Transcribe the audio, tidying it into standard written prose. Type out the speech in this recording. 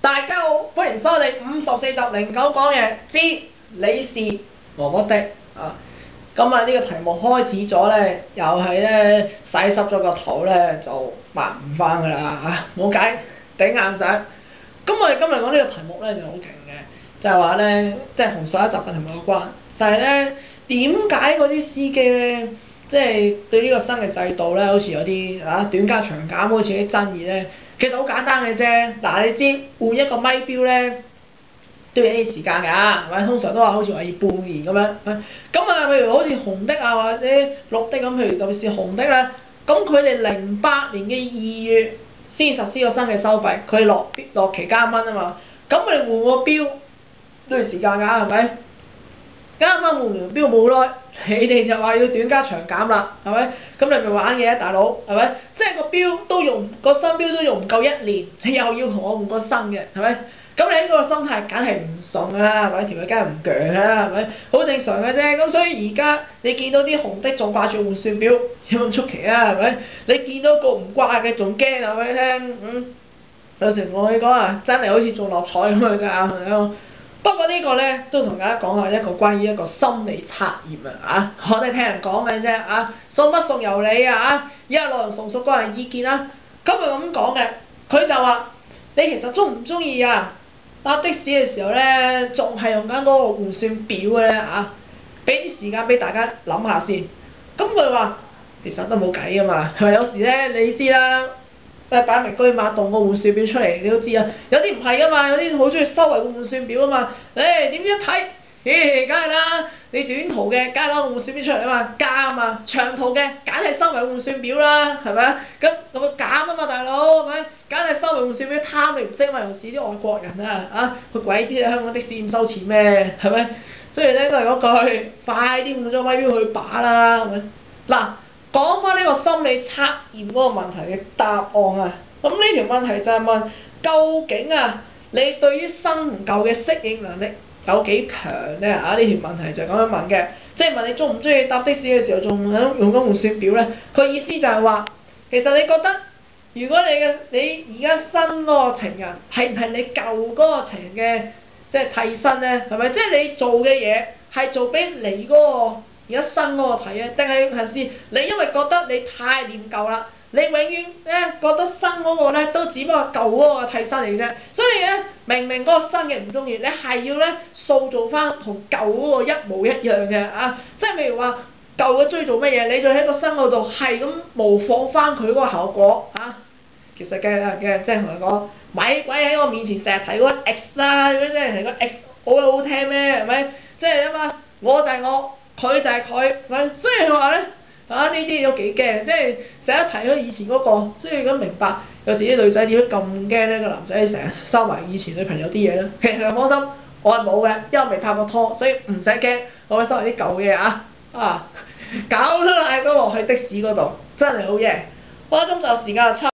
大家好，歡迎收睇54集09講嘢之你是我的啊！今日呢個題目開始咗咧，又係咧洗濕咗個肚咧就抹唔翻噶啦嚇，冇計頂硬上。咁我哋今日講呢個題目咧就好勁嘅，就係話咧即係同上一集嘅題目有關，就係咧點解嗰啲司機咧即係對呢個新嘅制度咧，好似有啲短加長減好似啲爭議咧。其實好簡單嘅啫，嗱你知換一個咪錶咧都要啲時間㗎，係咪？通常都話好似話要半年咁樣。咁啊，譬如好似紅的啊或者綠的咁，譬如特別是紅的啦，咁佢哋08年嘅2月先實施個新嘅收費，佢落期加蚊啊嘛。咁佢哋換個錶都要時間㗎，係咪？啱啱換完錶冇耐，你哋就話要短加長減啦，係咪？咁你咪玩嘢啊，大佬，係咪？即係個錶都用個新錶都用唔夠1年，你又要同我換個新嘅，係咪？咁你呢個心態梗係唔順啦，係咪？條友梗係唔鋸啦，係咪？好正常嘅啫。咁所以而家你見到啲紅的仲掛住換算錶，有咁出奇啊？係咪？你見到個唔掛嘅仲驚啊？話俾你聽，有時我同你講啊，真係好似中六合彩咁樣㗎。不過呢個咧都同大家講下一個關於一個心理測驗啊，我哋聽人講嘅啫啊，送不送由你啊，以下內容純屬個人意見啦。咁佢咁講嘅，佢就話你其實中唔中意啊？搭的士嘅時候咧，仲係用緊嗰個換算表嘅咧啊，俾啲時間俾大家諗下先。咁佢話其實都冇計㗎嘛，係咪有時咧你知啦？擺明居馬動個換算表出嚟，你都知啊。有啲唔係噶嘛，有啲好中意收圍個換算表啊嘛。點知一睇，梗係啦，你短途嘅梗係攞個換算表出嚟啊嘛，加啊嘛。長途嘅梗係收圍換算表啦，係咪啊？咁減啊嘛，大佬係咪？梗係收圍換算表，貪你唔識嘛，尤其是啲外國人啊，佢鬼知啊香港的士咁收錢咩？係咪？所以咧都係嗰句，快啲換咗咪表去把啦，係咪？嗱。講翻呢個心理測驗嗰個問題嘅答案啊，咁呢條問題就係問究竟啊，你對於新同舊嘅適應能力有幾強咧？呢條問題就係咁樣問嘅，即係問你中唔中意搭的士嘅時候仲用緊換算表咧？佢意思就係話，其實你覺得如果你而家新嗰個情人係唔係你舊嗰個情人嘅即係替身咧？係咪？即係你做嘅嘢係做俾你嗰個而家新嗰個睇啊，定係平時你因為覺得你太念舊啦，你永遠咧覺得新嗰個咧都只不過舊嗰個替身嚟啫，所以咧明明嗰個新嘅唔中意，你係要咧塑造翻同舊嗰個一模一樣嘅啊，即係譬如話舊嘅追做乜嘢，你就喺個新嗰度係咁模仿翻佢嗰個效果啊，其實嘅即係同佢講，咪鬼喺我面前成日提嗰個 X 啦，咁即係提個 X 好聽咩？係咪？即係啊嘛，我就係我。佢就係佢，所以佢話咧呢啲都幾驚，即係成日提咗以前嗰個，所以咁明白有時啲女仔點解咁驚咧？個男仔成日收埋以前女朋友啲嘢咧。其實放心，我係冇嘅，因為我未拍過拖，所以唔使驚，我會收埋啲舊嘢啊，搞出嚟都落去的士嗰度，真係好嘢。好啦，今集時間就差。